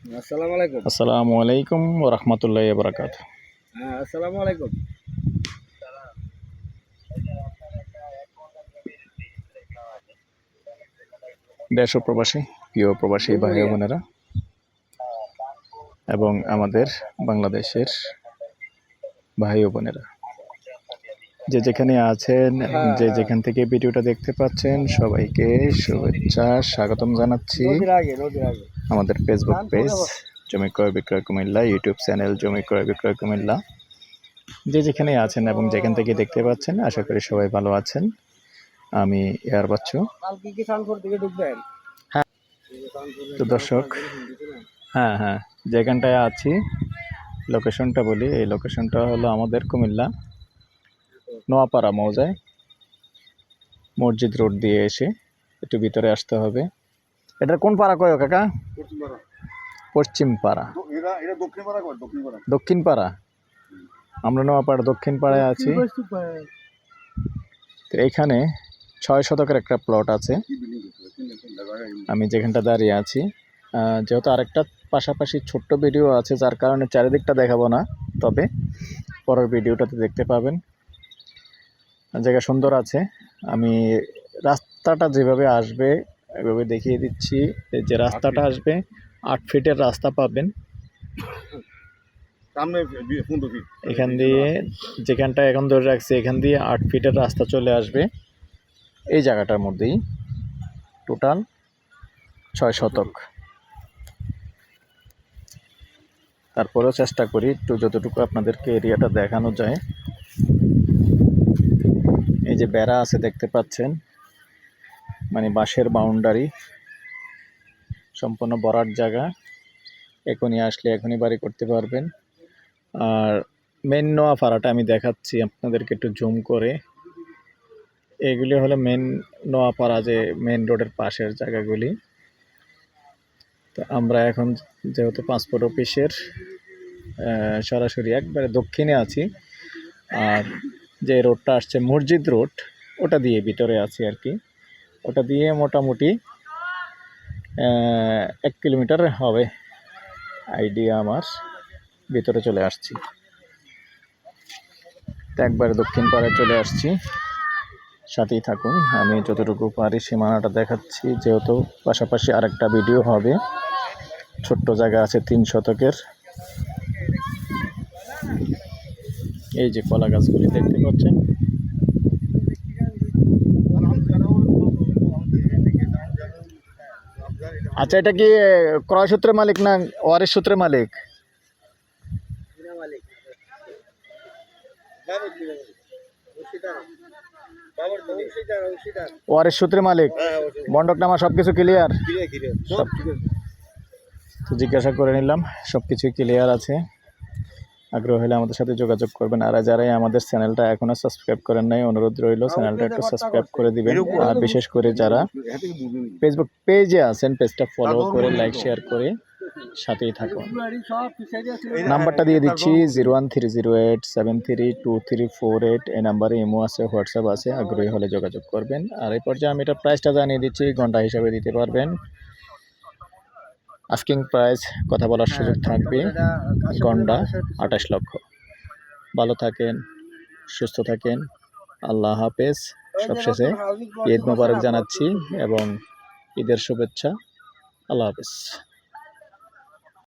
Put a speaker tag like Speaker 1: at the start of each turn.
Speaker 1: আসসালামু আলাইকুম।
Speaker 2: আসসালামু আলাইকুম ওয়া রাহমাতুল্লাহি ওয়া বারাকাতুহু।
Speaker 1: হ্যাঁ, আসসালামু আলাইকুম।
Speaker 2: দেশ ও প্রবাসী, প্রিয় প্রবাসী ভাই ও বোনেরা এবং আমাদের বাংলাদেশের ভাই ও বোনেরা, যে যেখানে আছেন এবং
Speaker 1: হ্যাঁ,
Speaker 2: যে
Speaker 1: হ্যাঁ।
Speaker 2: যেখান থেকে ভিডিওটা দেখতে পাচ্ছেন সবাইকে শুভেচ্ছা স্বাগতম জানাচ্ছি।
Speaker 1: নদীর আগে।
Speaker 2: আমাদের ফেসবুক
Speaker 1: কান
Speaker 2: পেজ
Speaker 1: পড়ে বস।
Speaker 2: জমি ক্রয় বিক্রয় কুমিল্লা, ইউটিউব চ্যানেল জমি ক্রয় বিক্রয় কুমিল্লা, যে যেখানে আছেন এবং যেখান থেকে দেখতে পাচ্ছেন আশা করি সবাই ভালো আছেন। আমি এয়ার বাচ্চু।
Speaker 1: কালকে কি সানপুর দিকে ঢুকবেন?
Speaker 2: হ্যাঁ। তো দর্শক, হ্যাঁ হ্যাঁ, যেখানটায় আছি লোকেশনটা বলি। এই লোকেশনটা হলো আমাদের কুমিল্লা নোয়াপাড়া মৌজায় মসজিদ রোড দিয়ে এসে একটু ভিতরে আসতে হবে। এটা কোন পাড়া কয় কাকা? পশ্চিম পাড়া, দক্ষিণ পাড়া। আমরা নোয়াপাড়া দক্ষিণ পাড়ায় আছি। তো এখানে 6 শতকের একটা প্লট আছে আমি যেখানটা দাঁড়িয়ে আছি। যেহেতু আরেকটা পাশাপাশি ছোট্ট ভিডিও আছে, যার কারণে চারিদিকটা দেখাবো না, তবে পরের ভিডিওটাতে দেখতে পাবেন। জায়গা সুন্দর আছে। আমি রাস্তাটা যেভাবে আসবে এভাবে দেখিয়ে দিচ্ছি। যে রাস্তাটা আসবে 8 ফিটের রাস্তা পাবেন এখান দিয়ে, যেখানটা এখন ধরে রাখছি এখান দিয়ে 8 ফিটের রাস্তা চলে আসবে এই জায়গাটার মধ্যেই। টোটাল 6 শতক। তারপরেও চেষ্টা করি একটু যতটুকু আপনাদেরকে এরিয়াটা দেখানো যায়। এই যে বেড়া আছে দেখতে পাচ্ছেন, মানে বাঁশের বাউন্ডারি, সম্পূর্ণ বরাট জায়গা। এখনই আসলে এখনই বাড়ি করতে পারবেন। আর মেন নোয়াপাড়াটা আমি দেখাচ্ছি আপনাদেরকে একটু জুম করে। এগুলি হলো মেন নোয়াপাড়া, যে মেন রোডের পাশের জায়গাগুলি। তো আমরা এখন যেহেতু পাসপোর্ট অফিসের সরাসরি একবারে দক্ষিণে আছি, আর যে রোডটা আসছে মসজিদ রোড ওটা দিয়ে ভিতরে আছি আর কি। ওটা দিয়ে মোটামুটি 1 কিলোমিটার হবে আইডিয়া আমার। ভিতরে চলে আসছি, তো একবারে দক্ষিণ পাড়ে চলে আসছি। সাথেই থাকুন, আমি যতটুকু পারি সীমানাটা দেখাচ্ছি, যেহেতু পাশাপাশি আরেকটা ভিডিও হবে। ছোট্ট জায়গা আছে 3 শতকের। এই যে কলা গাছগুলি দেখতে পাচ্ছেন, আচ্ছা এটা কি ক্রয় সূত্রে মালিক না ওয়ারিশ সূত্রে মালিক? ওয়ারিশ সূত্রে মালিক, বন্ডকনামা সবকিছু ক্লিয়ার। সব তো জিজ্ঞাসা করে নিলাম, সবকিছু ক্লিয়ার আছে। আগ্রহ হলে আমাদের সাথে যোগাযোগ করবেন। আর যারাই আমাদের চ্যানেলটা এখনো সাবস্ক্রাইব করেন নাই, অনুরোধ রইল চ্যানেলটা একটু সাবস্ক্রাইব করে দিবেন। আর বিশেষ করে যারা ফেসবুক পেজে আছেন, পেজটা ফলো করে লাইক শেয়ার করে সাথেই থাকুন। নাম্বারটা দিয়ে দিচ্ছি 01308732348। এই নাম্বারে ইমো আছে, হোয়াটসঅ্যাপ আছে, আগ্রহী হলে যোগাযোগ করবেন। আর এই পর্যায়ে আমি এটা প্রাইসটা জানিয়ে দিচ্ছি, ঘন্টা হিসাবে দিতে পারবেন। আস্কিং প্রাইস কথা বলার সুযোগ থাকবে, গন্ডা 28 লক্ষ। ভালো থাকেন, সুস্থ থাকেন, আল্লাহ হাফেজ। সবশেষে ঈদ মোবারক জানাচ্ছি এবং ঈদের শুভেচ্ছা। আল্লাহ হাফেজ।